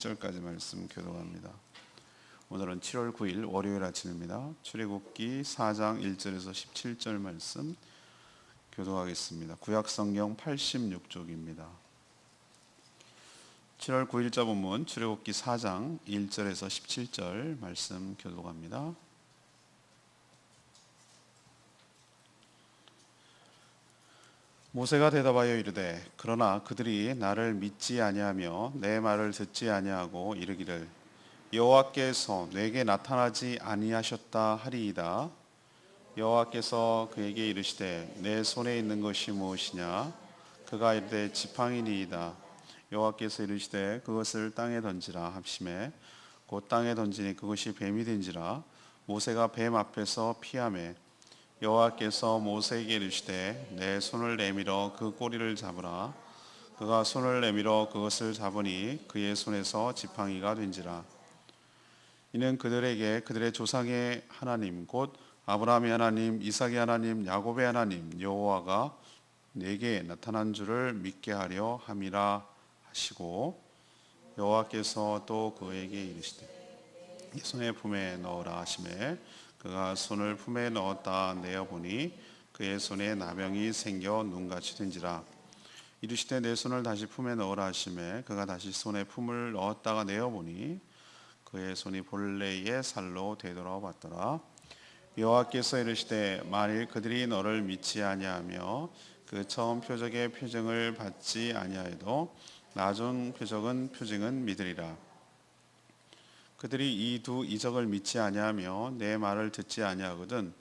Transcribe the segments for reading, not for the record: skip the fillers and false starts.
절까지 말씀 교독합니다. 오늘은 7월 9일 월요일 아침입니다. 출애굽기 4장 1절에서 17절 말씀 교독하겠습니다. 구약성경 86쪽입니다. 7월 9일자 본문 출애굽기 4장 1절에서 17절 말씀 교독합니다. 모세가 대답하여 이르되 그러나 그들이 나를 믿지 아니하며 내 말을 듣지 아니하고 이르기를 여호와께서 내게 나타나지 아니하셨다 하리이다. 여호와께서 그에게 이르시되 내 손에 있는 것이 무엇이냐? 그가 이르되 지팡이니이다. 여호와께서 이르시되 그것을 땅에 던지라 합심에 곧 땅에 던지니 그것이 뱀이 된지라. 모세가 뱀 앞에서 피하매 여호와께서 모세에게 이르시되 내 손을 내밀어 그 꼬리를 잡으라. 그가 손을 내밀어 그것을 잡으니 그의 손에서 지팡이가 된지라. 이는 그들에게 그들의 조상의 하나님 곧 아브라함의 하나님, 이삭의 하나님, 야곱의 하나님 여호와가 내게 나타난 줄을 믿게 하려 함이라 하시고, 여호와께서 또 그에게 이르시되 이 손의 품에 넣으라 하시매 그가 손을 품에 넣었다 내어보니 그의 손에 나병이 생겨 눈같이 된지라. 이르시되 내 손을 다시 품에 넣으라 하시매 그가 다시 손에 품을 넣었다가 내어보니 그의 손이 본래의 살로 되돌아왔더라. 여호와께서 이르시되 만일 그들이 너를 믿지 아니하며 그 처음 표적의 표징을 받지 아니하여도 나중 표징은 믿으리라. 그들이 이 두 이적을 믿지 아니하며 내 말을 듣지 아니하거든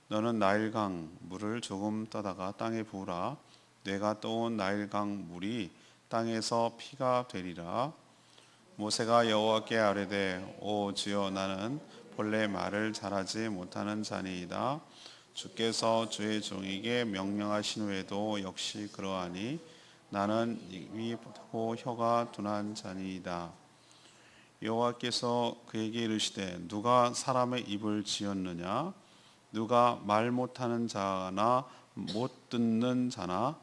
너는 나일강 물을 조금 떠다가 땅에 부으라. 내가 떠온 나일강 물이 땅에서 피가 되리라. 모세가 여호와께 아뢰되 오 주여 나는 본래 말을 잘하지 못하는 자니이다. 주께서 주의 종에게 명령하신 후에도 역시 그러하니 나는 입이 붓고 혀가 둔한 자니이다. 여호와께서 그에게 이르시되 누가 사람의 입을 지었느냐? 누가 말 못하는 자나 못 듣는 자나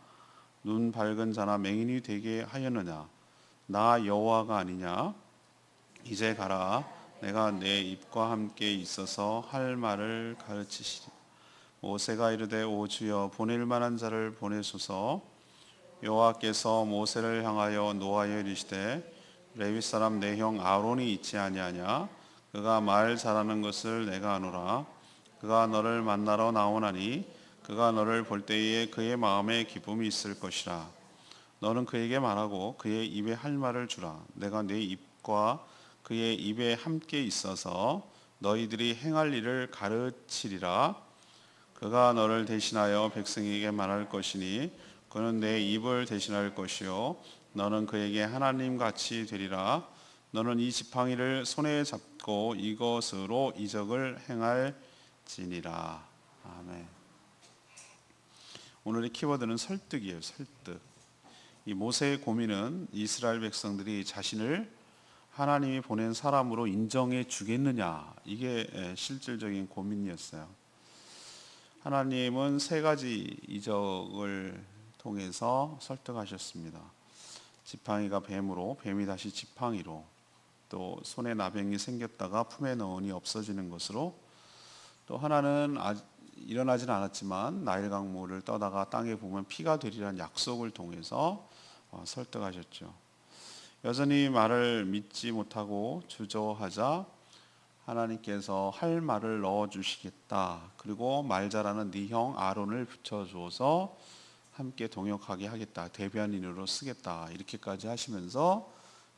눈 밝은 자나 맹인이 되게 하였느냐? 나 여호와가 아니냐? 이제 가라. 내가 내 입과 함께 있어서 할 말을 가르치시리. 모세가 이르되 오 주여 보낼 만한 자를 보내소서. 여호와께서 모세를 향하여 노하여 이르시되 레위 사람 내 형 아론이 있지 아니하냐? 그가 말 잘하는 것을 내가 아노라. 그가 너를 만나러 나오나니 그가 너를 볼 때에 그의 마음에 기쁨이 있을 것이라. 너는 그에게 말하고 그의 입에 할 말을 주라. 내가 내 입과 그의 입에 함께 있어서 너희들이 행할 일을 가르치리라. 그가 너를 대신하여 백성에게 말할 것이니 그는 내 입을 대신할 것이요 너는 그에게 하나님 같이 되리라. 너는 이 지팡이를 손에 잡고 이것으로 이적을 행할지니라. 아멘. 오늘의 키워드는 설득이에요. 설득. 이 모세의 고민은 이스라엘 백성들이 자신을 하나님이 보낸 사람으로 인정해 주겠느냐, 이게 실질적인 고민이었어요. 하나님은 세 가지 이적을 통해서 설득하셨습니다. 지팡이가 뱀으로, 뱀이 다시 지팡이로, 또 손에 나병이 생겼다가 품에 넣으니 없어지는 것으로, 또 하나는 일어나지는 않았지만 나일강 물을 떠다가 땅에 부으면 피가 되리라는 약속을 통해서 설득하셨죠. 여전히 말을 믿지 못하고 주저하자 하나님께서 할 말을 넣어주시겠다. 그리고 말 잘하는 네 형 아론을 붙여줘서 함께 동역하게 하겠다. 대변인으로 쓰겠다. 이렇게까지 하시면서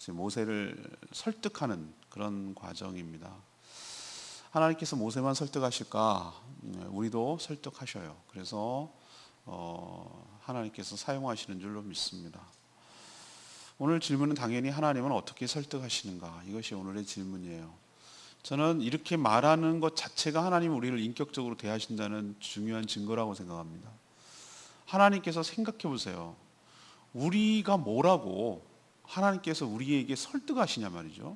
모세를 설득하는 그런 과정입니다. 하나님께서 모세만 설득하실까? 우리도 설득하셔요. 그래서 하나님께서 사용하시는 줄로 믿습니다. 오늘 질문은 당연히 하나님은 어떻게 설득하시는가? 이것이 오늘의 질문이에요. 저는 이렇게 말하는 것 자체가 하나님이 우리를 인격적으로 대하신다는 중요한 증거라고 생각합니다. 하나님께서 생각해 보세요. 우리가 뭐라고 하나님께서 우리에게 설득하시냐 말이죠.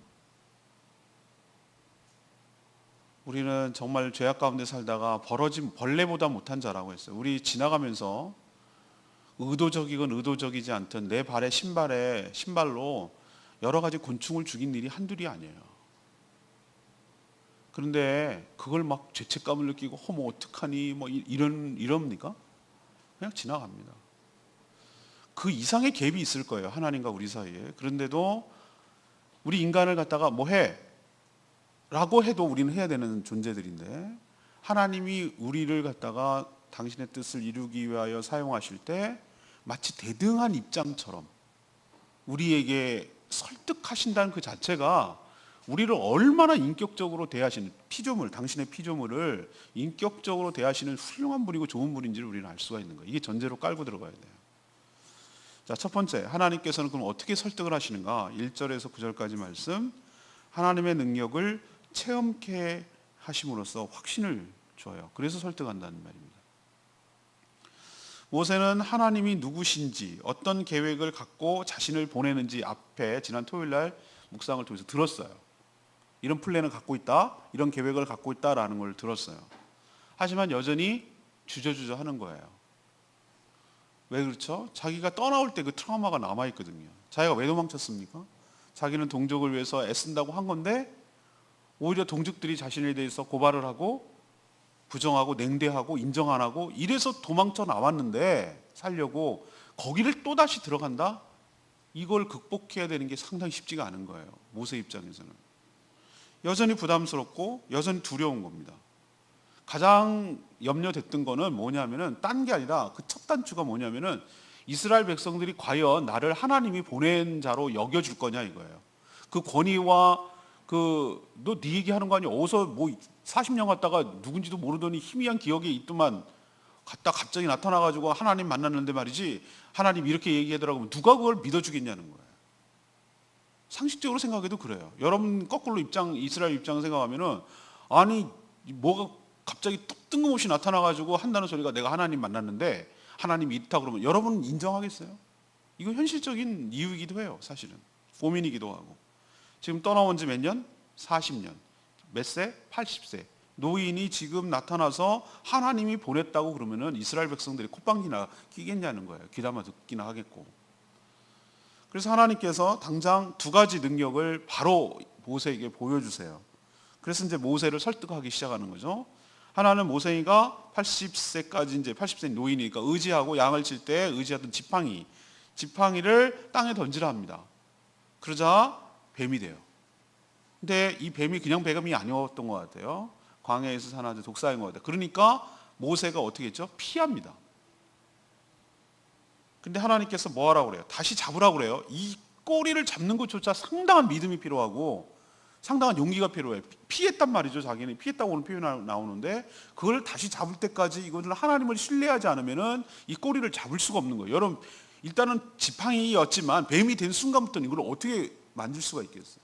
우리는 정말 죄악 가운데 살다가 벌어진 벌레보다 못한 자라고 했어요. 우리 지나가면서 의도적이건 의도적이지 않든 내 발에 신발로 여러 가지 곤충을 죽인 일이 한둘이 아니에요. 그런데 그걸 막 죄책감을 느끼고 뭐 어떡하니 뭐 이럽니까? 그냥 지나갑니다. 그 이상의 갭이 있을 거예요, 하나님과 우리 사이에. 그런데도 우리 인간을 갖다가 뭐 해? 라고 해도 우리는 해야 되는 존재들인데, 하나님이 우리를 갖다가 당신의 뜻을 이루기 위하여 사용하실 때 마치 대등한 입장처럼 우리에게 설득하신다는 그 자체가 우리를 얼마나 인격적으로 대하시는, 당신의 피조물을 인격적으로 대하시는 훌륭한 분이고 좋은 분인지를 우리는 알 수가 있는 거예요. 이게 전제로 깔고 들어가야 돼요. 자, 첫 번째, 하나님께서는 그럼 어떻게 설득을 하시는가? 1절에서 9절까지 말씀, 하나님의 능력을 체험케 하심으로써 확신을 줘요. 그래서 설득한다는 말입니다. 모세는 하나님이 누구신지, 어떤 계획을 갖고 자신을 보내는지 앞에 지난 토요일 날 묵상을 통해서 들었어요. 이런 플랜을 갖고 있다, 이런 계획을 갖고 있다라는 걸 들었어요. 하지만 여전히 주저주저 하는 거예요. 왜 그렇죠? 자기가 떠나올 때 그 트라우마가 남아있거든요. 자기가 왜 도망쳤습니까? 자기는 동족을 위해서 애쓴다고 한 건데 오히려 동족들이 자신에 대해서 고발을 하고 부정하고 냉대하고 인정 안 하고 이래서 도망쳐 나왔는데, 살려고 거기를 또다시 들어간다? 이걸 극복해야 되는 게 상당히 쉽지가 않은 거예요. 모세 입장에서는 여전히 부담스럽고 여전히 두려운 겁니다. 가장 염려됐던 거는 뭐냐면은 딴 게 아니라 그 첫 단추가 뭐냐면은 이스라엘 백성들이 과연 나를 하나님이 보낸 자로 여겨줄 거냐 이거예요. 그 권위와 너 네 얘기하는 거 아니야? 어디서 뭐 40년 갔다가 누군지도 모르더니 희미한 기억에 있더만 갔다 갑자기 나타나가지고 하나님 만났는데 말이지, 하나님 이렇게 얘기하더라고. 누가 그걸 믿어주겠냐는 거예요. 상식적으로 생각해도 그래요. 여러분 거꾸로 이스라엘 입장을 생각하면은, 아니 뭐가 갑자기 뜬금없이 나타나가지고 한다는 소리가 내가 하나님 만났는데 하나님이 있다 그러면 여러분 인정하겠어요? 이거 현실적인 이유이기도 해요. 사실은 고민이기도 하고. 지금 떠나온 지 몇 년? 40년. 몇 세? 80세. 노인이 지금 나타나서 하나님이 보냈다고 그러면은 이스라엘 백성들이 콧방귀나 끼겠냐는 거예요. 귀담아 듣기나 하겠고. 그래서 하나님께서 당장 두 가지 능력을 바로 모세에게 보여주세요. 그래서 이제 모세를 설득하기 시작하는 거죠. 하나는 모세가 80세까지 이제 80세 노인이니까 의지하고 양을 칠 때 의지하던 지팡이를 땅에 던지라 합니다. 그러자 뱀이 돼요. 근데 이 뱀이 그냥 뱀이 아니었던 것 같아요. 광야에서 사는 독사인 것 같아요. 그러니까 모세가 어떻게 했죠? 피합니다. 근데 하나님께서 뭐 하라고 그래요? 다시 잡으라고 그래요. 이 꼬리를 잡는 것조차 상당한 믿음이 필요하고 상당한 용기가 필요해요. 피했단 말이죠. 자기는 피했다고 오늘 표현이 나오는데, 그걸 다시 잡을 때까지 이거는 하나님을 신뢰하지 않으면은 이 꼬리를 잡을 수가 없는 거예요. 여러분, 일단은 지팡이였지만 뱀이 된 순간부터는 이걸 어떻게 만질 수가 있겠어요?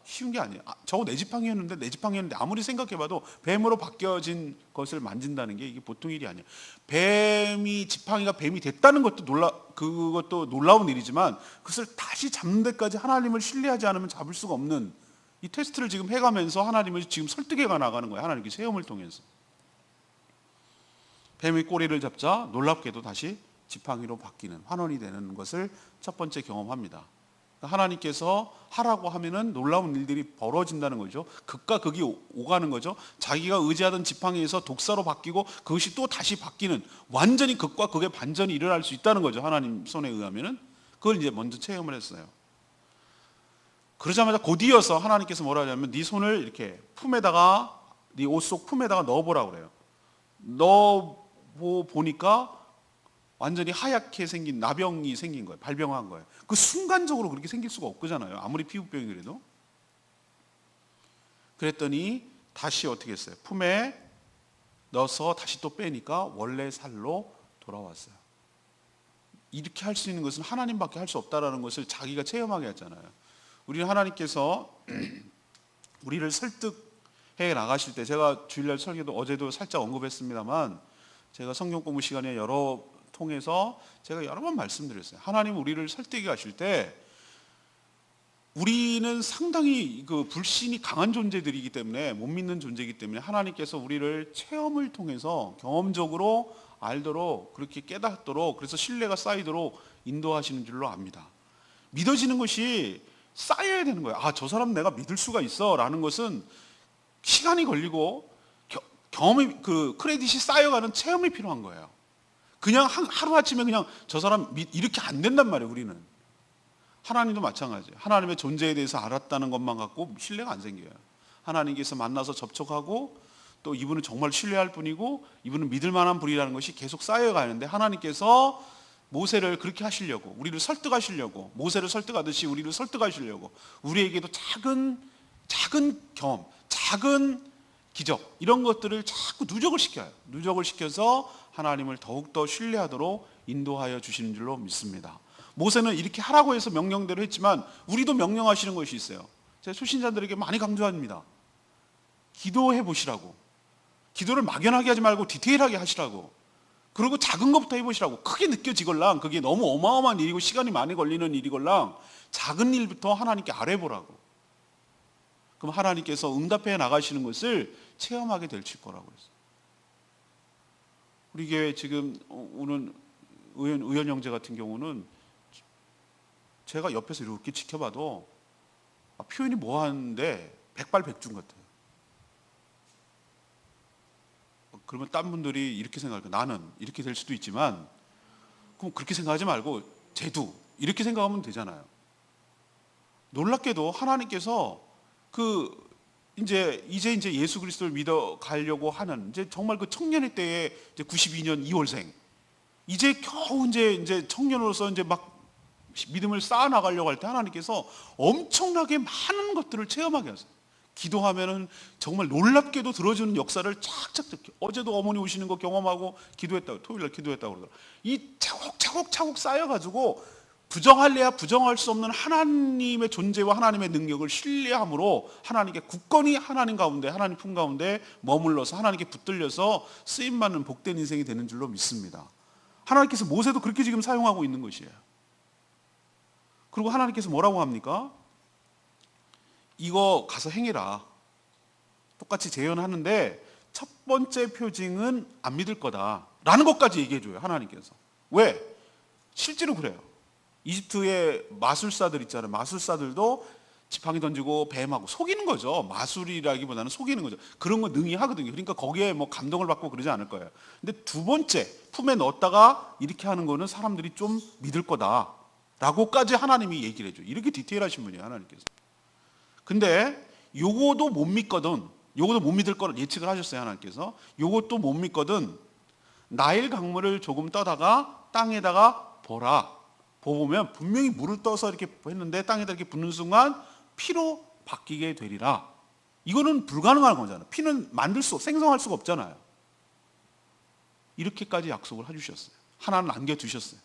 쉬운 게 아니에요. 저거 내 지팡이였는데 아무리 생각해봐도 뱀으로 바뀌어진 것을 만진다는 게 이게 보통 일이 아니에요. 지팡이가 뱀이 됐다는 것도 그것도 놀라운 일이지만, 그것을 다시 잡는 데까지 하나님을 신뢰하지 않으면 잡을 수가 없는 이 테스트를 지금 해가면서 하나님을 지금 설득해 나가는 거예요. 하나님께 체험을 통해서. 뱀의 꼬리를 잡자 놀랍게도 다시 지팡이로 바뀌는, 환원이 되는 것을 첫 번째 경험합니다. 하나님께서 하라고 하면은 놀라운 일들이 벌어진다는 거죠. 극과 극이 오가는 거죠. 자기가 의지하던 지팡이에서 독사로 바뀌고 그것이 또 다시 바뀌는, 완전히 극과 극의 반전이 일어날 수 있다는 거죠. 하나님 손에 의하면은. 그걸 이제 먼저 체험을 했어요. 그러자마자 곧 이어서 하나님께서 뭐라 하냐면, 네 손을 이렇게 품에다가, 네 옷 속 품에다가 넣어보라고 그래요. 보니까 완전히 하얗게 생긴 나병이 생긴 거예요. 발병한 거예요. 그 순간적으로 그렇게 생길 수가 없잖아요. 아무리 피부병이 그래도. 그랬더니 다시 어떻게 했어요? 품에 넣어서 다시 또 빼니까 원래 살로 돌아왔어요. 이렇게 할 수 있는 것은 하나님밖에 할 수 없다라는 것을 자기가 체험하게 했잖아요. 우리는 하나님께서 우리를 설득해 나가실 때, 제가 주일날 설교도 어제도 살짝 언급했습니다만, 제가 성경 공부 시간에 통해서 제가 여러 번 말씀드렸어요. 하나님 우리를 설득해 가실 때 우리는 상당히 불신이 강한 존재들이기 때문에, 못 믿는 존재이기 때문에 하나님께서 우리를 체험을 통해서 경험적으로 알도록, 그렇게 깨닫도록, 그래서 신뢰가 쌓이도록 인도하시는 줄로 압니다. 믿어지는 것이 쌓여야 되는 거예요. 아, 저 사람 내가 믿을 수가 있어 라는 것은 시간이 걸리고 경험이, 그 크레딧이 쌓여가는 체험이 필요한 거예요. 그냥 하루아침에 그냥 저 사람 이렇게 안 된단 말이에요. 우리는 하나님도 마찬가지예요. 하나님의 존재에 대해서 알았다는 것만 갖고 신뢰가 안 생겨요. 하나님께서 만나서 접촉하고 또 이분은 정말 신뢰할 분이고 이분은 믿을 만한 분이라는 것이 계속 쌓여가는데, 하나님께서 모세를 그렇게 하시려고, 우리를 설득하시려고, 모세를 설득하듯이 우리를 설득하시려고 우리에게도 작은 경험, 작은 기적, 이런 것들을 자꾸 누적을 시켜요. 누적을 시켜서 하나님을 더욱더 신뢰하도록 인도하여 주시는 줄로 믿습니다. 모세는 이렇게 하라고 해서 명령대로 했지만 우리도 명령하시는 것이 있어요. 제가 초신자들에게 많이 강조합니다. 기도해 보시라고. 기도를 막연하게 하지 말고 디테일하게 하시라고. 그리고 작은 것부터 해보시라고. 크게 느껴지걸랑 그게 너무 어마어마한 일이고 시간이 많이 걸리는 일이걸랑 작은 일부터 하나님께 아뢰보라고. 그럼 하나님께서 응답해 나가시는 것을 체험하게 되실 거라고 했어요. 우리 교회 지금 오는 의원 형제 같은 경우는 제가 옆에서 이렇게 지켜봐도 표현이 뭐하는데 백발백중 같아요. 그러면 딴 분들이 이렇게 생각할 거예요. 나는 이렇게 될 수도 있지만, 그럼 그렇게 생각하지 말고 쟤도 이렇게 생각하면 되잖아요. 놀랍게도 하나님께서 이제 예수 그리스도를 믿어 가려고 하는, 이제 정말 그 청년의 때에 이제 92년 2월생, 이제 겨우 이제 청년으로서 이제 막 믿음을 쌓아 나가려고 할 때 하나님께서 엄청나게 많은 것들을 체험하게 하세요. 기도하면은 정말 놀랍게도 들어주는 역사를 착착. 어제도 어머니 오시는 거 경험하고 기도했다고, 토요일날 기도했다고 그러더라고요. 이 차곡차곡 쌓여가지고 부정할래야 부정할 수 없는 하나님의 존재와 하나님의 능력을 신뢰함으로 하나님께 굳건히 하나님 가운데, 하나님 품 가운데 머물러서 하나님께 붙들려서 쓰임받는 복된 인생이 되는 줄로 믿습니다. 하나님께서 모세도 그렇게 지금 사용하고 있는 것이에요. 그리고 하나님께서 뭐라고 합니까? 이거 가서 행해라. 똑같이 재현하는데 첫 번째 표징은 안 믿을 거다 라는 것까지 얘기해줘요. 하나님께서. 왜? 실제로 그래요. 이집트의 마술사들 있잖아요. 마술사들도 지팡이 던지고 뱀하고 속이는 거죠. 마술이라기보다는 속이는 거죠. 그런 거 능히 하거든요. 그러니까 거기에 뭐 감동을 받고 그러지 않을 거예요. 근데 두 번째, 품에 넣었다가 이렇게 하는 거는 사람들이 좀 믿을 거다 라고까지 하나님이 얘기를 해줘요. 이렇게 디테일하신 분이에요, 하나님께서. 근데 요거도 못 믿거든, 요거도 못 믿을 거를 예측을 하셨어요, 하나님께서. 요것도 못 믿거든 나일 강물을 조금 떠다가 땅에다가 보라. 보면 분명히 물을 떠서 이렇게 했는데 땅에다 이렇게 붓는 순간 피로 바뀌게 되리라. 이거는 불가능한 거잖아요. 피는 생성할 수가 없잖아요. 이렇게까지 약속을 해주셨어요. 하나는 남겨두셨어요.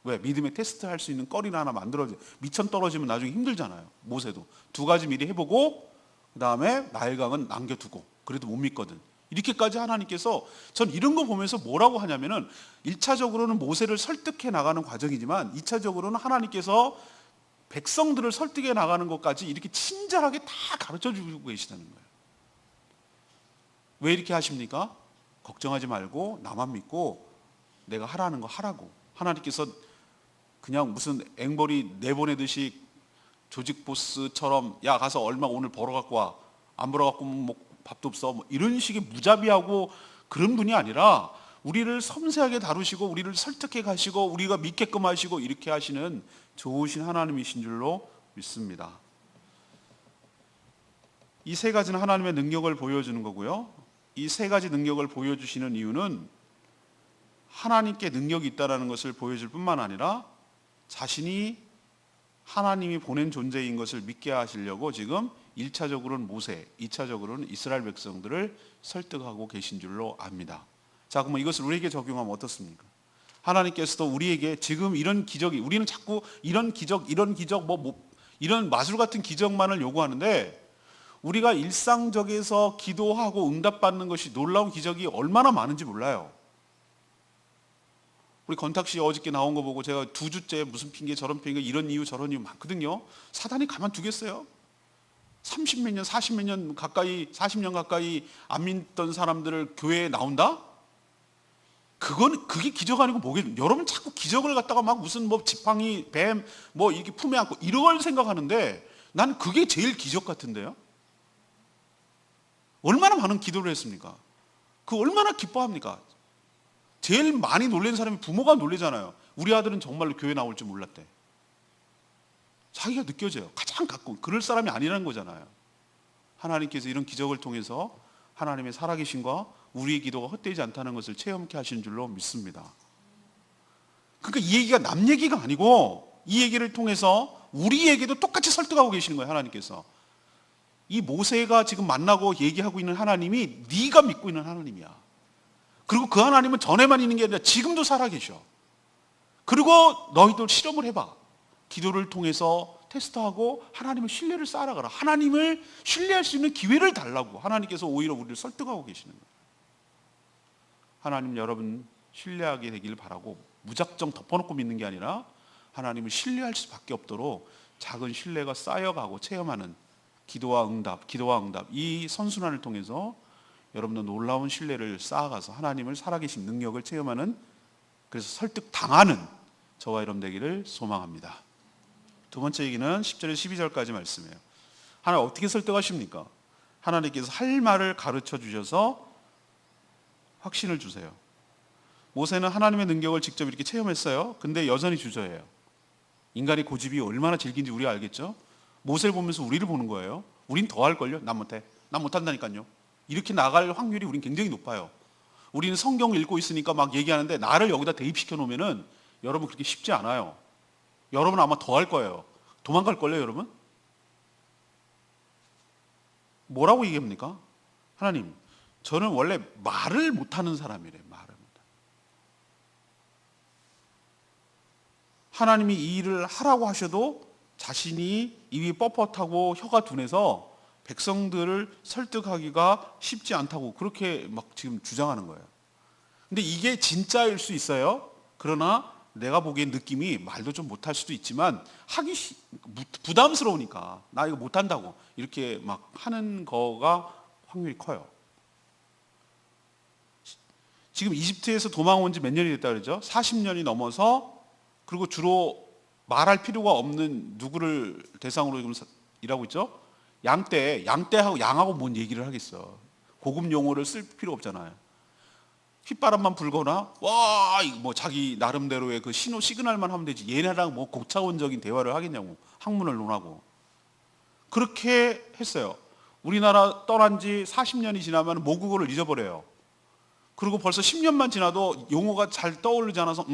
왜? 믿음의 테스트 할 수 있는 거리를 하나 만들어줘요. 미천 떨어지면 나중에 힘들잖아요. 모세도 두 가지 미리 해보고 그 다음에 나일강은 남겨두고, 그래도 못 믿거든. 이렇게까지 하나님께서, 전 이런 거 보면서 뭐라고 하냐면은 1차적으로는 모세를 설득해 나가는 과정이지만 2차적으로는 하나님께서 백성들을 설득해 나가는 것까지 이렇게 친절하게 다 가르쳐 주고 계시다는 거예요. 왜 이렇게 하십니까? 걱정하지 말고 나만 믿고 내가 하라는 거 하라고. 하나님께서 그냥 무슨 앵벌이 내보내듯이 조직 보스처럼 야 가서 얼마 오늘 벌어갖고 와, 안 벌어갖고 뭐 밥도 없어, 뭐 이런 식의 무자비하고 그런 분이 아니라 우리를 섬세하게 다루시고 우리를 설득해 가시고 우리가 믿게끔 하시고 이렇게 하시는 좋으신 하나님이신 줄로 믿습니다. 이 세 가지는 하나님의 능력을 보여주는 거고요. 이 세 가지 능력을 보여주시는 이유는 하나님께 능력이 있다는 것을 보여줄 뿐만 아니라 자신이 하나님이 보낸 존재인 것을 믿게 하시려고 지금 1차적으로는 모세, 2차적으로는 이스라엘 백성들을 설득하고 계신 줄로 압니다. 자, 그러면 이것을 우리에게 적용하면 어떻습니까? 하나님께서도 우리에게 지금 이런 기적이, 우리는 자꾸 이런 기적, 이런 마술 같은 기적만을 요구하는데, 우리가 일상적에서 기도하고 응답받는 것이 놀라운 기적이 얼마나 많은지 몰라요. 우리 건탁 씨 어저께 나온 거 보고 제가 2주째 무슨 핑계 저런 핑계, 이런 이유 저런 이유 많거든요. 사단이 가만두겠어요? 30몇 년, 40몇 년 가까이, 40년 가까이 안 믿던 사람들을 교회에 나온다? 그게 기적 아니고 뭐겠? 여러분 자꾸 기적을 갖다가 막 무슨 뭐 지팡이, 뱀, 뭐 이렇게 품에 안고 이런 걸 생각하는데 난 그게 제일 기적 같은데요. 얼마나 많은 기도를 했습니까? 그 얼마나 기뻐합니까? 제일 많이 놀란 사람이 부모가 놀래잖아요. 우리 아들은 정말로 교회 나올 줄 몰랐대. 자기가 느껴져요. 가장 가까운 그럴 사람이 아니라는 거잖아요. 하나님께서 이런 기적을 통해서 하나님의 살아계심과 우리의 기도가 헛되지 않다는 것을 체험케 하시는 줄로 믿습니다. 그러니까 이 얘기가 남 얘기가 아니고 이 얘기를 통해서 우리에게도 똑같이 설득하고 계시는 거예요. 하나님께서. 이 모세가 지금 만나고 얘기하고 있는 하나님이 네가 믿고 있는 하나님이야. 그리고 그 하나님은 전에만 있는 게 아니라 지금도 살아계셔. 그리고 너희들 실험을 해봐. 기도를 통해서 테스트하고 하나님의 신뢰를 쌓아가라. 하나님을 신뢰할 수 있는 기회를 달라고 하나님께서 오히려 우리를 설득하고 계시는 거예요. 하나님 여러분 신뢰하게 되기를 바라고 무작정 덮어놓고 믿는 게 아니라 하나님을 신뢰할 수밖에 없도록 작은 신뢰가 쌓여가고 체험하는 기도와 응답 이 선순환을 통해서 여러분도 놀라운 신뢰를 쌓아가서 하나님을 살아계신 능력을 체험하는, 그래서 설득당하는 저와 여러분 되기를 소망합니다. 두 번째 얘기는 10절에서 12절까지 말씀이에요. 하나님 어떻게 설득하십니까? 하나님께서 할 말을 가르쳐 주셔서 확신을 주세요. 모세는 하나님의 능력을 직접 이렇게 체험했어요. 근데 여전히 주저해요. 인간의 고집이 얼마나 질긴지 우리가 알겠죠? 모세를 보면서 우리를 보는 거예요. 우린 더 할걸요? 난 못해. 난 못한다니까요. 이렇게 나갈 확률이 우린 굉장히 높아요. 우리는 성경을 읽고 있으니까 막 얘기하는데 나를 여기다 대입시켜 놓으면은 여러분 그렇게 쉽지 않아요. 여러분 아마 더 할 거예요. 도망갈걸요, 여러분? 뭐라고 얘기합니까? 하나님, 저는 원래 말을 못하는 사람이래. 말을 못하. 하나님이 이 일을 하라고 하셔도 자신이 입이 뻣뻣하고 혀가 둔해서 백성들을 설득하기가 쉽지 않다고 그렇게 막 지금 주장하는 거예요. 근데 이게 진짜일 수 있어요. 그러나 내가 보기엔 느낌이 말도 좀 못할 수도 있지만 하기 부담스러우니까 나 이거 못한다고 이렇게 막 하는 거가 확률이 커요. 지금 이집트에서 도망 온 지 몇 년이 됐다 그러죠? 40년이 넘어서, 그리고 주로 말할 필요가 없는 누구를 대상으로 지금 일하고 있죠? 양떼하고 양하고 뭔 얘기를 하겠어. 고급 용어를 쓸 필요 없잖아요. 휘바람만 불거나 뭐 자기 나름대로의 그 시그널만 하면 되지 얘네랑 뭐 고차원적인 대화를 하겠냐고, 학문을 논하고 그렇게 했어요. 우리나라 떠난 지 40년이 지나면 모국어를 잊어버려요. 그리고 벌써 10년만 지나도 용어가 잘 떠오르지 않아서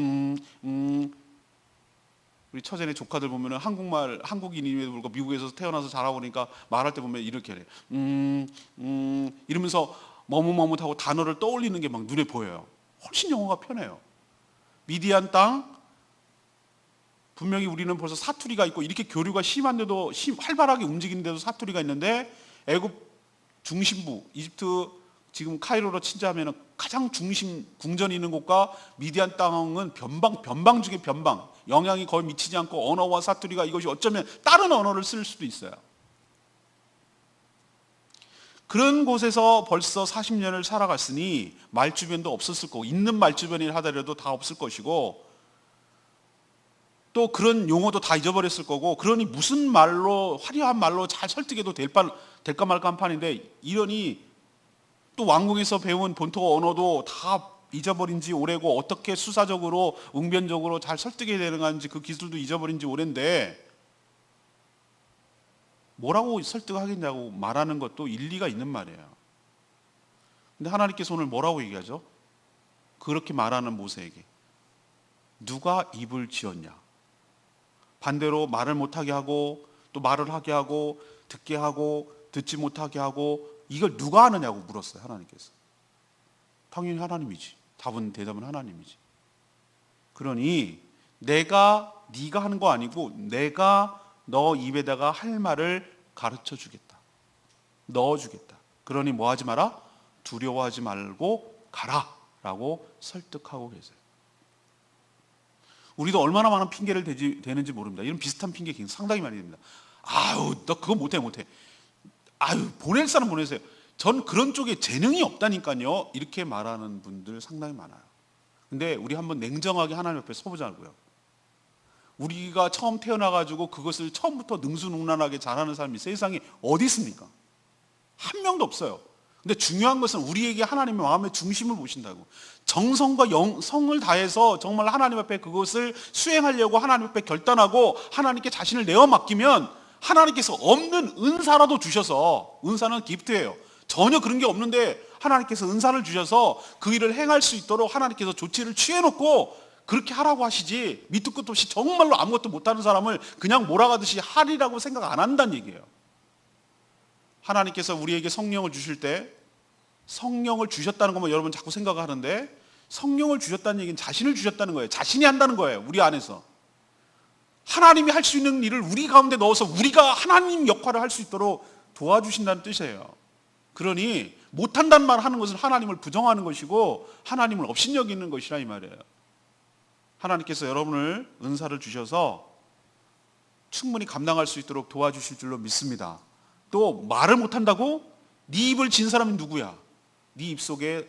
우리 처제네 조카들 보면은 한국말, 한국인임에도 불구하고 미국에서 태어나서 자라고 그러니까 말할 때 보면 이렇게 해. 이러면서 머뭇머뭇하고 단어를 떠올리는 게 막 눈에 보여요. 훨씬 영어가 편해요. 미디안 땅, 분명히 우리는 벌써 사투리가 있고 이렇게 교류가 심한데도 활발하게 움직이는데도 사투리가 있는데, 애굽 중심부 이집트 지금 카이로로 친자하면 가장 중심 궁전이 있는 곳과 미디안 땅은 변방 중에 변방, 영향이 거의 미치지 않고 언어와 사투리가 이것이 어쩌면 다른 언어를 쓸 수도 있어요. 그런 곳에서 벌써 40년을 살아갔으니 말주변도 없었을 거고, 있는 말주변이라 하더라도 다 없을 것이고, 또 그런 용어도 다 잊어버렸을 거고, 그러니 무슨 말로, 화려한 말로 잘 설득해도 될까 말까 한 판인데, 이러니 또 왕궁에서 배운 본토 언어도 다 잊어버린 지 오래고, 어떻게 수사적으로 웅변적으로 잘 설득해야 되는 건지 그 기술도 잊어버린 지 오랜데 뭐라고 설득하겠냐고 말하는 것도 일리가 있는 말이에요. 근데 하나님께서 오늘 뭐라고 얘기하죠? 그렇게 말하는 모세에게 누가 입을 지었냐? 반대로 말을 못하게 하고 또 말을 하게 하고 듣게 하고 듣지 못하게 하고 이걸 누가 하느냐고 물었어요. 하나님께서. 당연히 하나님이지. 대답은 하나님이지. 그러니 네가 하는 거 아니고 내가 너 입에다가 할 말을 가르쳐 주겠다. 넣어주겠다. 그러니 뭐 하지 마라? 두려워하지 말고 가라 라고 설득하고 계세요. 우리도 얼마나 많은 핑계를 대는지 모릅니다. 이런 비슷한 핑계 상당히 많이 됩니다. 아유 너 그거 못해. 아유 보낼 사람 보내세요. 전 그런 쪽에 재능이 없다니까요. 이렇게 말하는 분들 상당히 많아요. 근데 우리 한번 냉정하게 하나님 앞에 서보자고요. 우리가 처음 태어나가지고 그것을 처음부터 능수능란하게 잘하는 사람이 세상에 어디 있습니까? 한 명도 없어요. 근데 중요한 것은 우리에게 하나님의 마음의 중심을 보신다고. 정성과 성을 다해서 정말 하나님 앞에 그것을 수행하려고 하나님 앞에 결단하고 하나님께 자신을 내어 맡기면 하나님께서 없는 은사라도 주셔서, 은사는 기프트예요. 전혀 그런 게 없는데 하나님께서 은사를 주셔서 그 일을 행할 수 있도록 하나님께서 조치를 취해놓고 그렇게 하라고 하시지, 밑도 끝도 없이 정말로 아무것도 못하는 사람을 그냥 몰아가듯이 하리라고 생각 안 한다는 얘기예요. 하나님께서 우리에게 성령을 주실 때 성령을 주셨다는 것만 여러분 자꾸 생각하는데, 성령을 주셨다는 얘기는 자신을 주셨다는 거예요. 자신이 한다는 거예요. 우리 안에서 하나님이 할 수 있는 일을 우리 가운데 넣어서 우리가 하나님 역할을 할 수 있도록 도와주신다는 뜻이에요. 그러니 못한다는 말 하는 것은 하나님을 부정하는 것이고 하나님을 업신여기는 것이라 이 말이에요. 하나님께서 여러분을 은사를 주셔서 충분히 감당할 수 있도록 도와주실 줄로 믿습니다. 또 말을 못한다고? 네 입을 진 사람이 누구야? 네 입속에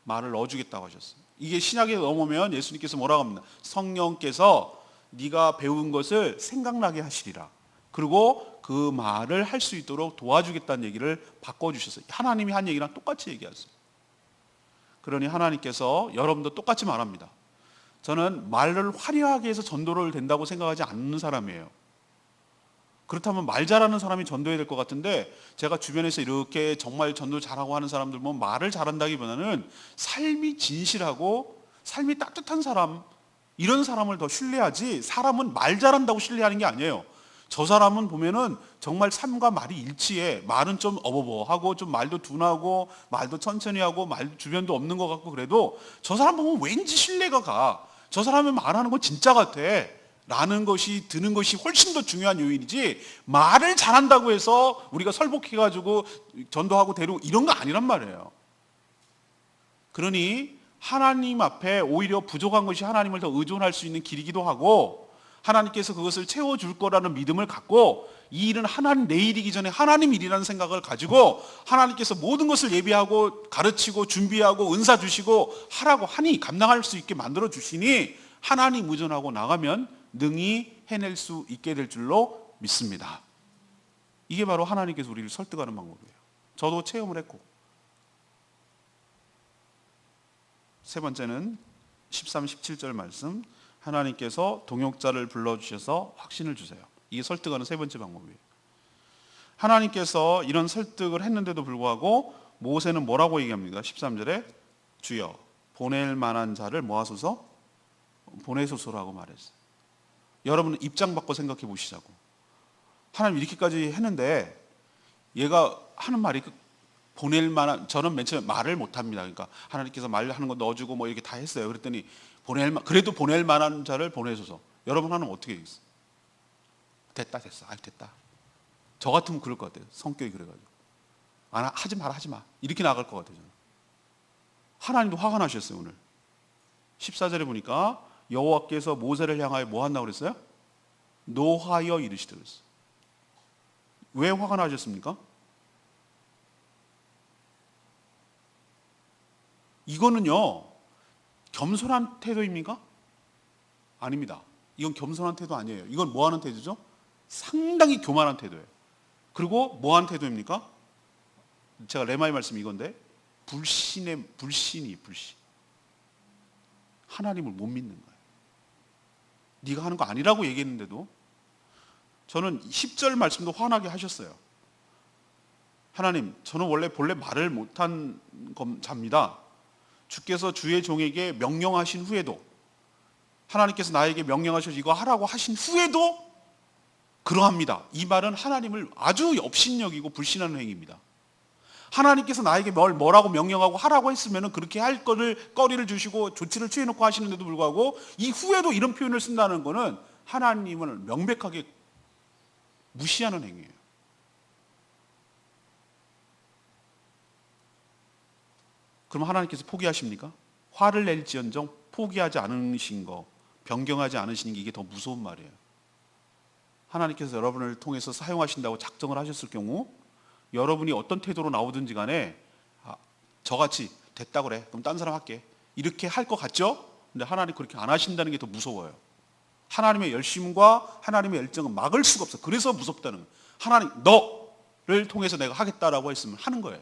말을 넣어주겠다고 하셨어요. 이게 신약에 넘어오면 예수님께서 뭐라고 합니다. 성령께서 네가 배운 것을 생각나게 하시리라. 그리고 그 말을 할 수 있도록 도와주겠다는 얘기를 바꿔주셨어요. 하나님이 한 얘기랑 똑같이 얘기하세요. 그러니 하나님께서 여러분도 똑같이 말합니다. 저는 말을 화려하게 해서 전도를 된다고 생각하지 않는 사람이에요. 그렇다면 말 잘하는 사람이 전도해야 될 것 같은데, 제가 주변에서 이렇게 정말 전도 잘하고 하는 사람들 보면 말을 잘한다기보다는 삶이 진실하고 삶이 따뜻한 사람, 이런 사람을 더 신뢰하지, 사람은 말 잘한다고 신뢰하는 게 아니에요. 저 사람은 보면은 정말 삶과 말이 일치해. 말은 좀 어버버하고 좀 말도 둔하고 말도 천천히 하고 말 주변도 없는 것 같고, 그래도 저 사람 보면 왠지 신뢰가 가. 저 사람이 말하는 건 진짜 같아 라는 것이 드는 것이 훨씬 더 중요한 요인이지, 말을 잘한다고 해서 우리가 설복해가지고 전도하고 데리고 이런 거 아니란 말이에요. 그러니 하나님 앞에 오히려 부족한 것이 하나님을 더 의존할 수 있는 길이기도 하고, 하나님께서 그것을 채워줄 거라는 믿음을 갖고, 이 일은 하나님, 내 일이기 전에 하나님 일이라는 생각을 가지고 하나님께서 모든 것을 예비하고 가르치고 준비하고 은사 주시고 하라고 하니, 감당할 수 있게 만들어 주시니 하나님 의존하고 나가면 능히 해낼 수 있게 될 줄로 믿습니다. 이게 바로 하나님께서 우리를 설득하는 방법이에요. 저도 체험을 했고. 세 번째는 13, 17절 말씀, 하나님께서 동역자를 불러주셔서 확신을 주세요. 이게 설득하는 세 번째 방법이에요. 하나님께서 이런 설득을 했는데도 불구하고 모세는 뭐라고 얘기합니까? 13절에 주여 보낼 만한 자를 모아소서, 보내소서라고 말했어요. 여러분 입장 바꿔 생각해 보시자고. 하나님 이렇게까지 했는데 얘가 하는 말이 보낼 만한, 저는 맨 처음에 말을 못합니다. 그러니까 하나님께서 말하는 거 넣어주고 뭐 이렇게 다 했어요. 그랬더니 그래도 보낼 만한 자를 보내소서. 여러분 하나님 어떻게 얘기했어요? 됐다. 됐다. 저 같으면 그럴 것 같아요. 성격이 그래가지고 하지 마 이렇게 나갈 것 같아요. 저는. 하나님도 화가 나셨어요. 오늘 14절에 보니까 여호와께서 모세를 향하여 뭐 한다고 그랬어요? 노하여 이르시되 그랬어요. 왜 화가 나셨습니까? 이거는요 겸손한 태도입니까? 아닙니다. 이건 겸손한 태도 아니에요. 이건 뭐 하는 태도죠? 상당히 교만한 태도예요. 그리고 뭐 하는 태도입니까? 제가 레마의 말씀이 이건데, 불신. 하나님을 못 믿는 거예요. 네가 하는 거 아니라고 얘기했는데도. 저는 10절 말씀도 화나게 하셨어요. 하나님, 저는 본래 말을 못한 자입니다. 주께서 주의 종에게 명령하신 후에도, 하나님께서 나에게 명령하셔서 이거 하라고 하신 후에도 그러합니다. 이 말은 하나님을 아주 업신여기고 불신하는 행위입니다. 하나님께서 나에게 뭐라고 명령하고 하라고 했으면 그렇게 할 거리를 주시고 조치를 취해놓고 하시는데도 불구하고 이 후에도 이런 표현을 쓴다는 것은 하나님을 명백하게 무시하는 행위예요. 그럼 하나님께서 포기하십니까? 화를 낼지언정 포기하지 않으신 거, 변경하지 않으시는 게 이게 더 무서운 말이에요. 하나님께서 여러분을 통해서 사용하신다고 작정을 하셨을 경우 여러분이 어떤 태도로 나오든지 간에 저같이 됐다 그래, 그럼 딴 사람 할게, 이렇게 할 것 같죠? 근데 하나님 그렇게 안 하신다는 게 더 무서워요. 하나님의 열심과 하나님의 열정은 막을 수가 없어. 그래서 무섭다는 거예요. 하나님 너를 통해서 내가 하겠다라고 했으면 하는 거예요.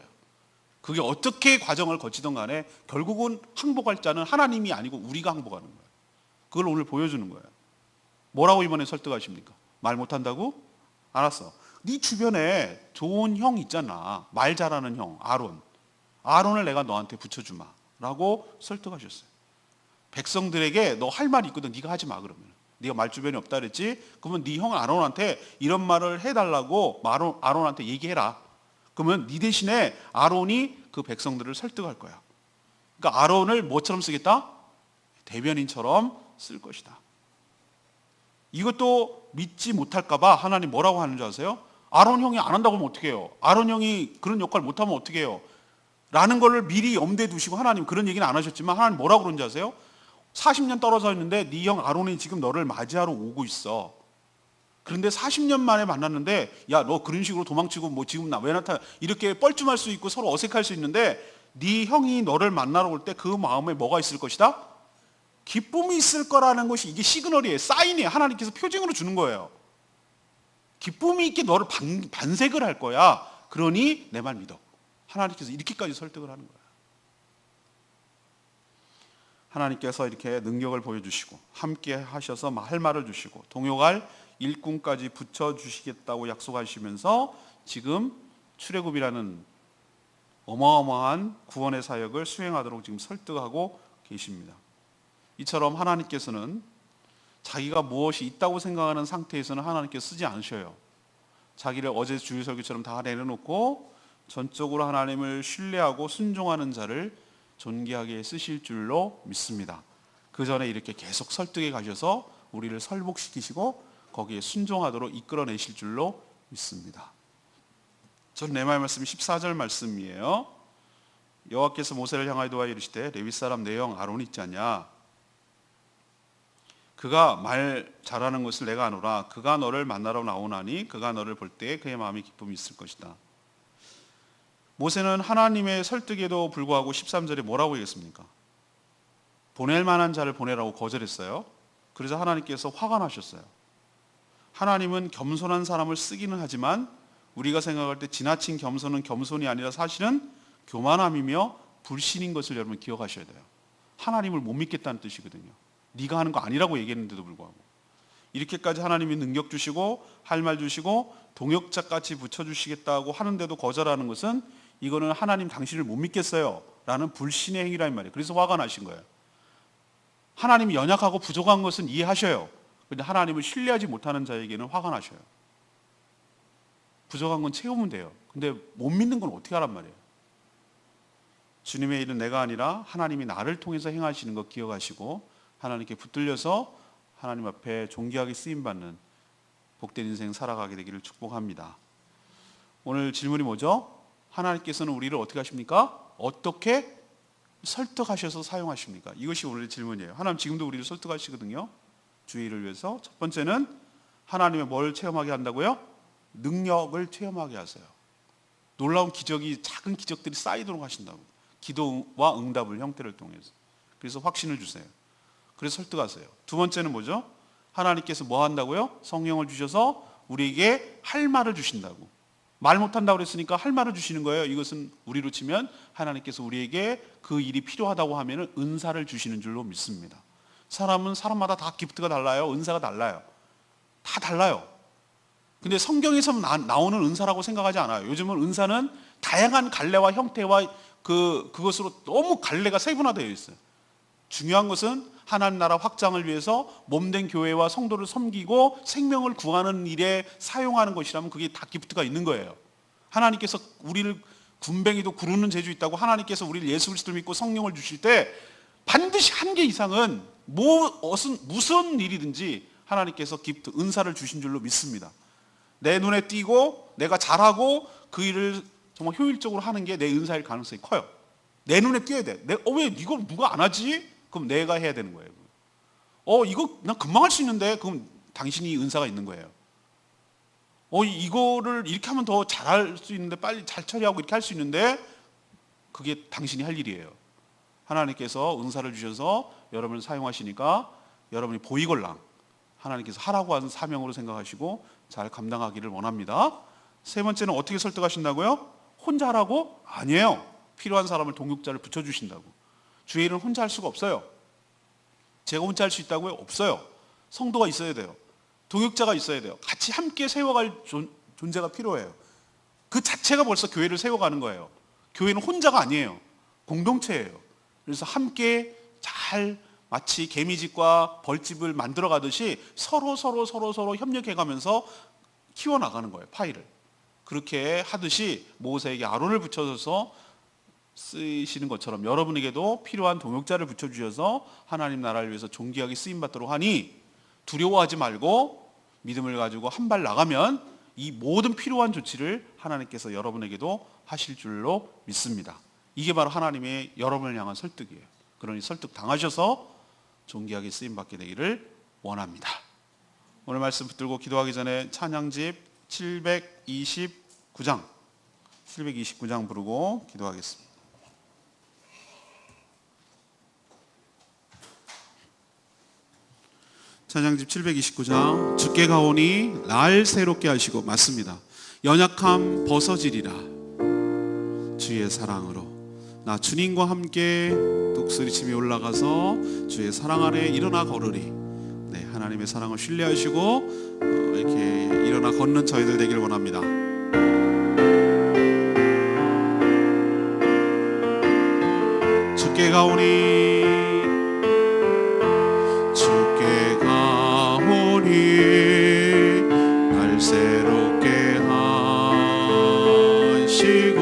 그게 어떻게 과정을 거치든 간에 결국은 항복할 자는 하나님이 아니고 우리가 항복하는 거예요. 그걸 오늘 보여주는 거예요. 뭐라고 이번에 설득하십니까? 말 못한다고? 알았어. 네 주변에 좋은 형 있잖아. 말 잘하는 형 아론. 아론을 내가 너한테 붙여주마 라고 설득하셨어요. 백성들에게 너 할 말이 있거든. 네가 하지 마 그러면. 네가 말 주변이 없다 그랬지? 그러면 네 형 아론한테 이런 말을 해달라고 아론한테 얘기해라. 그러면 네 대신에 아론이 그 백성들을 설득할 거야. 그러니까 아론을 뭐처럼 쓰겠다? 대변인처럼 쓸 것이다. 이것도 믿지 못할까봐 하나님 뭐라고 하는 줄 아세요? 아론 형이 안 한다고 하면 어떻게 해요? 아론 형이 그런 역할 못하면 어떻게 해요? 라는 거를 미리 염두에 두시고 하나님 그런 얘기는 안 하셨지만 하나님 뭐라고 그런지 아세요? 40년 떨어져 있는데 네 형 아론이 지금 너를 맞이하러 오고 있어. 그런데 40년 만에 만났는데 야 너 그런 식으로 도망치고 뭐 지금 나 왜 나타나 이렇게 뻘쭘할 수 있고 서로 어색할 수 있는데 네 형이 너를 만나러 올 때 그 마음에 뭐가 있을 것이다? 기쁨이 있을 거라는 것이 이게 시그널이에요. 사인이에요. 하나님께서 표징으로 주는 거예요. 기쁨이 있게 너를 반색을 할 거야. 그러니 내 말 믿어. 하나님께서 이렇게까지 설득을 하는 거예요. 하나님께서 이렇게 능력을 보여주시고 함께 하셔서 할 말을 주시고 동역할 일꾼까지 붙여주시겠다고 약속하시면서 지금 출애굽이라는 어마어마한 구원의 사역을 수행하도록 지금 설득하고 계십니다. 이처럼 하나님께서는 자기가 무엇이 있다고 생각하는 상태에서는 하나님께서 쓰지 않으셔요. 자기를 어제 주일 설교처럼 다 내려놓고 전적으로 하나님을 신뢰하고 순종하는 자를 존귀하게 쓰실 줄로 믿습니다. 그 전에 이렇게 계속 설득해 가셔서 우리를 설복시키시고 거기에 순종하도록 이끌어내실 줄로 믿습니다. 저는 내 말씀이 14절 말씀이에요. 여호와께서 모세를 향하여 도와 이르시되 레위 사람 내 형 아론 있지 않냐? 그가 말 잘하는 것을 내가 아노라. 그가 너를 만나러 나오나니 그가 너를 볼 때에 그의 마음이 기쁨이 있을 것이다. 모세는 하나님의 설득에도 불구하고 13절에 뭐라고 얘기했습니까? 보낼 만한 자를 보내라고 거절했어요. 그래서 하나님께서 화가 나셨어요. 하나님은 겸손한 사람을 쓰기는 하지만 우리가 생각할 때 지나친 겸손은 겸손이 아니라 사실은 교만함이며 불신인 것을 여러분 기억하셔야 돼요. 하나님을 못 믿겠다는 뜻이거든요. 네가 하는 거 아니라고 얘기했는데도 불구하고 이렇게까지 하나님이 능력 주시고 할 말 주시고 동역자까지 붙여주시겠다고 하는데도 거절하는 것은 이거는 하나님 당신을 못 믿겠어요 라는 불신의 행위란 말이에요. 그래서 화가 나신 거예요. 하나님이 연약하고 부족한 것은 이해하셔요. 그런데 하나님을 신뢰하지 못하는 자에게는 화가 나셔요. 부족한 건 채우면 돼요. 근데 못 믿는 건 어떻게 하란 말이에요. 주님의 일은 내가 아니라 하나님이 나를 통해서 행하시는 거 기억하시고 하나님께 붙들려서 하나님 앞에 존귀하게 쓰임받는 복된 인생 살아가게 되기를 축복합니다. 오늘 질문이 뭐죠? 하나님께서는 우리를 어떻게 하십니까? 어떻게 설득하셔서 사용하십니까? 이것이 오늘의 질문이에요. 하나님 지금도 우리를 설득하시거든요. 주의 일을 위해서. 첫 번째는 하나님의 뭘 체험하게 한다고요? 능력을 체험하게 하세요. 놀라운 기적이 작은 기적들이 쌓이도록 하신다고. 기도와 응답을 형태를 통해서. 그래서 확신을 주세요. 그래서 설득하세요. 두 번째는 뭐죠? 하나님께서 뭐 한다고요? 성령을 주셔서 우리에게 할 말을 주신다고. 말 못한다고 그랬으니까 할 말을 주시는 거예요. 이것은 우리로 치면 하나님께서 우리에게 그 일이 필요하다고 하면 은사를 주시는 줄로 믿습니다. 사람은 사람마다 다 기프트가 달라요. 은사가 달라요. 다 달라요. 근데 성경에서 나오는 은사라고 생각하지 않아요. 요즘은 은사는 다양한 갈래와 형태와 그것으로 너무 갈래가 세분화되어 있어요. 중요한 것은 하나님 나라 확장을 위해서 몸된 교회와 성도를 섬기고 생명을 구하는 일에 사용하는 것이라면 그게 다 기프트가 있는 거예요. 하나님께서 우리를 군뱅이도 구르는 재주 있다고 하나님께서 우리를 예수 그리스도를 믿고 성령을 주실 때 반드시 한 개 이상은 무슨 일이든지 하나님께서 기프트, 은사를 주신 줄로 믿습니다. 내 눈에 띄고 내가 잘하고 그 일을 정말 효율적으로 하는 게 내 은사일 가능성이 커요. 내 눈에 띄어야 돼. 왜 이걸 누가 안 하지? 그럼 내가 해야 되는 거예요. 이거 난 금방 할 수 있는데 그럼 당신이 은사가 있는 거예요. 이거를 이렇게 하면 더 잘할 수 있는데 빨리 잘 처리하고 이렇게 할 수 있는데 그게 당신이 할 일이에요. 하나님께서 은사를 주셔서 여러분을 사용하시니까 여러분이 보이걸랑 하나님께서 하라고 하는 사명으로 생각하시고 잘 감당하기를 원합니다. 세 번째는 어떻게 설득하신다고요? 혼자 하라고? 아니에요. 필요한 사람을 동역자를 붙여주신다고. 주의 일은 혼자 할 수가 없어요. 제가 혼자 할 수 있다고요? 없어요. 성도가 있어야 돼요. 동역자가 있어야 돼요. 같이 함께 세워갈 존재가 필요해요. 그 자체가 벌써 교회를 세워가는 거예요. 교회는 혼자가 아니에요. 공동체예요. 그래서 함께 잘 마치 개미집과 벌집을 만들어 가듯이 서로 협력해가면서 키워나가는 거예요. 파일을. 그렇게 하듯이 모세에게 아론을 붙여서 쓰시는 것처럼 여러분에게도 필요한 동역자를 붙여주셔서 하나님 나라를 위해서 존귀하게 쓰임받도록 하니 두려워하지 말고 믿음을 가지고 한 발 나가면 이 모든 필요한 조치를 하나님께서 여러분에게도 하실 줄로 믿습니다. 이게 바로 하나님의 여러분을 향한 설득이에요. 그러니 설득 당하셔서 존귀하게 쓰임받게 되기를 원합니다. 오늘 말씀 붙들고 기도하기 전에 찬양집 729장 부르고 기도하겠습니다. 찬양집 729장. 주께 가오니 날 새롭게 하시고, 맞습니다. 연약함 벗어지리라 주의 사랑으로. 나 주님과 함께 독수리침이 올라가서 주의 사랑 아래 일어나 걸으리. 네, 하나님의 사랑을 신뢰하시고 이렇게 일어나 걷는 저희들 되길 원합니다. 주께 가오니 날 새롭게 하시고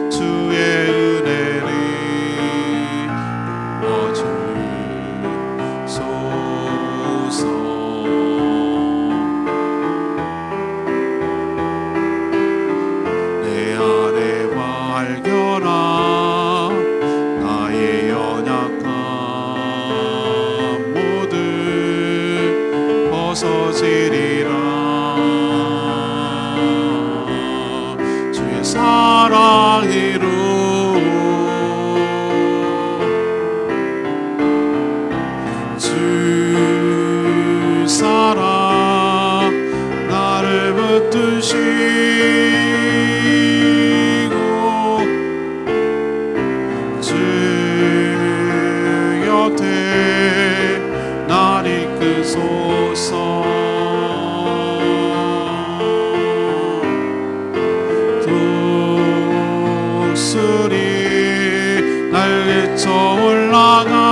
주의 은혜를 부어주소서. 내 안에 발견한 나의 연약함 모두 벗어지리라. 주의 사랑으로 주 사랑 나를 붙드시고 주 곁에 날 이끄소서. 독수리 날개쳐 올라가니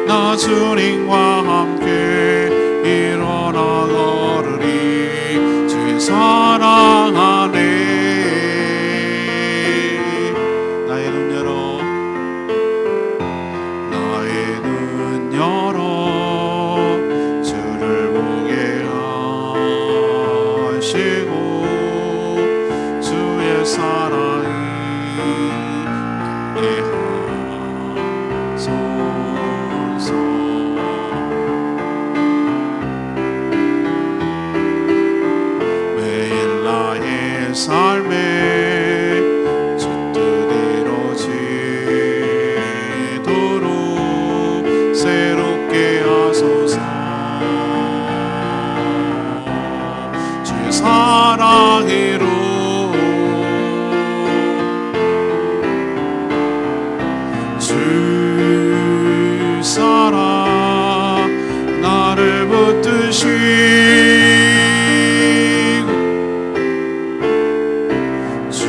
나 주님과 함께 일어나 걸으리. 주의 사랑 안에 나의 눈 열어, 나의 눈 열어 주를 보게 하시고 주의 사랑이 나게 하소서. 매일 나의 삶에 주 뜻 이루어지도록 새롭게 하소서. 주의 사랑으로 주 사랑 나를 붙드시고 주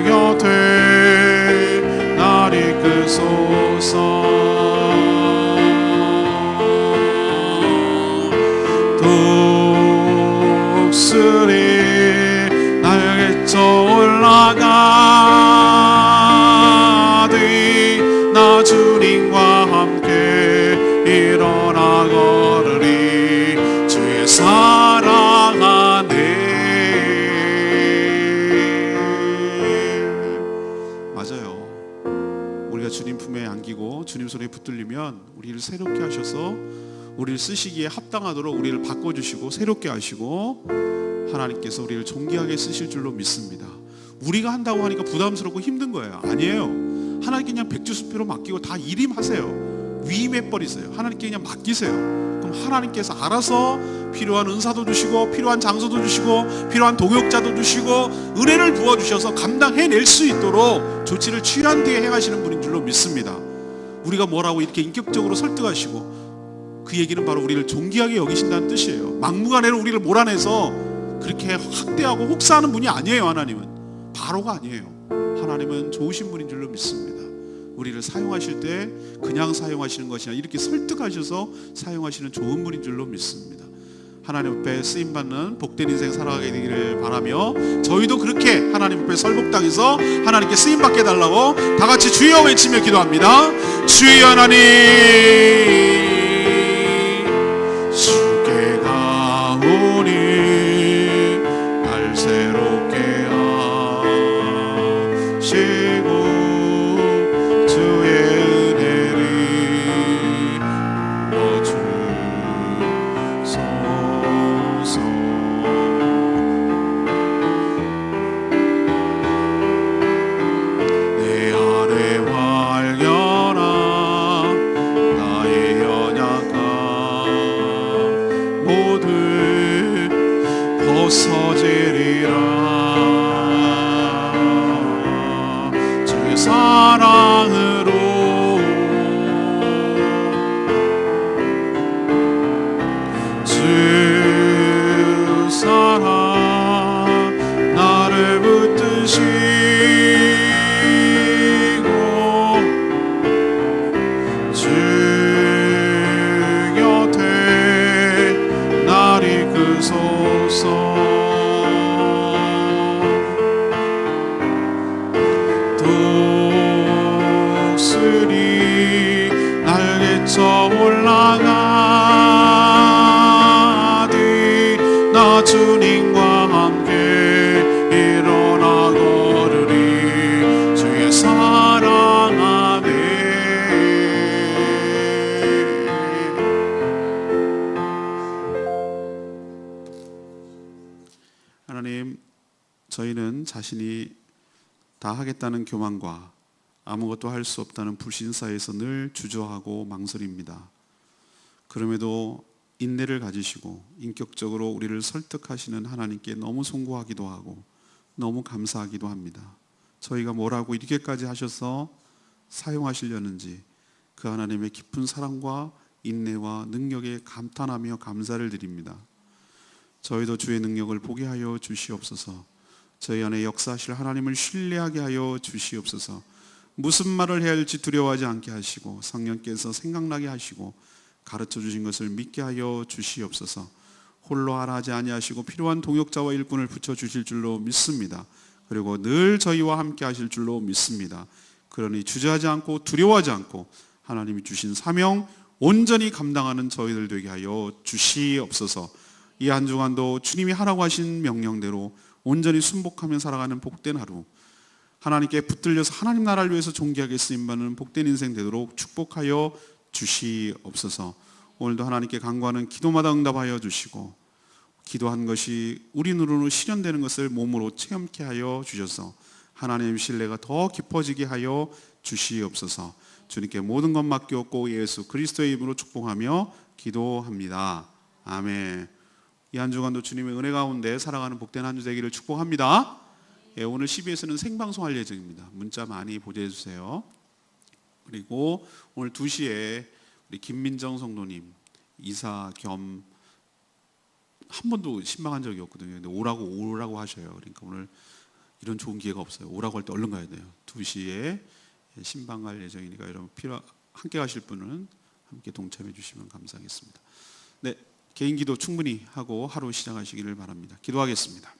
곁에 날 이끄소서. 독수리 날개쳐 올라가니 나 주님과 함께 일어나 걸으리. 주의 사랑 안에. 맞아요. 우리가 주님 품에 안기고 주님 손에 붙들리면 우리를 새롭게 하셔서 우리를 쓰시기에 합당하도록 우리를 바꿔주시고 새롭게 하시고 하나님께서 우리를 존귀하게 쓰실 줄로 믿습니다. 우리가 한다고 하니까 부담스럽고 힘든 거예요. 아니에요. 하나님께 그냥 백지수표로 맡기고 다 일임하세요. 위임해버리세요. 하나님께 그냥 맡기세요. 그럼 하나님께서 알아서 필요한 은사도 주시고, 필요한 장소도 주시고, 필요한 동역자도 주시고, 은혜를 부어주셔서 감당해낼 수 있도록 조치를 취한 뒤에 행하시는 분인 줄로 믿습니다. 우리가 뭐라고 이렇게 인격적으로 설득하시고, 그 얘기는 바로 우리를 존귀하게 여기신다는 뜻이에요. 막무가내로 우리를 몰아내서 그렇게 학대하고 혹사하는 분이 아니에요. 하나님은 바로가 아니에요. 하나님은 좋으신 분인 줄로 믿습니다. 우리를 사용하실 때 그냥 사용하시는 것이 아니라 이렇게 설득하셔서 사용하시는 좋은 분인 줄로 믿습니다. 하나님 앞에 쓰임받는 복된 인생 살아가게 되기를 바라며, 저희도 그렇게 하나님 앞에 설복당해서 하나님께 쓰임받게 해달라고 다 같이 주여 외치며 기도합니다. 주여 하나님, 주께 가오니 날 새롭게 하시고 벗어지리라. 주의 사랑으로 주 사랑 나를 붙드시고 주 곁에 날 이끄소서. 독수리 날개쳐 올라가디 나 주님과 함께 일어나 걸으리. 주의 사랑 안에 하나님, 저희는 자신이 다 하겠다는 교만과 아무것도 할 수 없다는 불신사에서 늘 주저하고 망설입니다. 그럼에도 인내를 가지시고 인격적으로 우리를 설득하시는 하나님께 너무 송구하기도 하고 너무 감사하기도 합니다. 저희가 뭐라고 이렇게까지 하셔서 사용하시려는지 그 하나님의 깊은 사랑과 인내와 능력에 감탄하며 감사를 드립니다. 저희도 주의 능력을 보게 하여 주시옵소서. 저희 안에 역사하실 하나님을 신뢰하게 하여 주시옵소서. 무슨 말을 해야 할지 두려워하지 않게 하시고 성령께서 생각나게 하시고 가르쳐 주신 것을 믿게 하여 주시옵소서. 홀로 하라 하지 아니하시고 필요한 동역자와 일꾼을 붙여 주실 줄로 믿습니다. 그리고 늘 저희와 함께 하실 줄로 믿습니다. 그러니 주저하지 않고 두려워하지 않고 하나님이 주신 사명 온전히 감당하는 저희들 되게 하여 주시옵소서. 이 한 주간도 주님이 하라고 하신 명령대로 온전히 순복하며 살아가는 복된 하루, 하나님께 붙들려서 하나님 나라를 위해서 존귀하게 쓰임받는 복된 인생 되도록 축복하여 주시옵소서. 오늘도 하나님께 간구하는 기도마다 응답하여 주시고 기도한 것이 우리 눈으로 실현되는 것을 몸으로 체험케 하여 주셔서 하나님의 신뢰가 더 깊어지게 하여 주시옵소서. 주님께 모든 것 맡겼고 예수 그리스도의 이름으로 축복하며 기도합니다. 아멘. 이 한 주간도 주님의 은혜 가운데 살아가는 복된 한 주 되기를 축복합니다. 예, 오늘 CBS는 생방송할 예정입니다. 문자 많이 보내주세요. 주세요. 그리고 오늘 2시에 우리 김민정 성도님 이사 겸 한 번도 신방한 적이 없거든요. 근데 오라고 하셔요. 그러니까 오늘 이런 좋은 기회가 없어요. 오라고 할 때 얼른 가야 돼요. 2시에 신방할 예정이니까 여러분 함께 가실 분은 함께 동참해 주시면 감사하겠습니다. 네, 개인 기도 충분히 하고 하루 시작하시기를 바랍니다. 기도하겠습니다.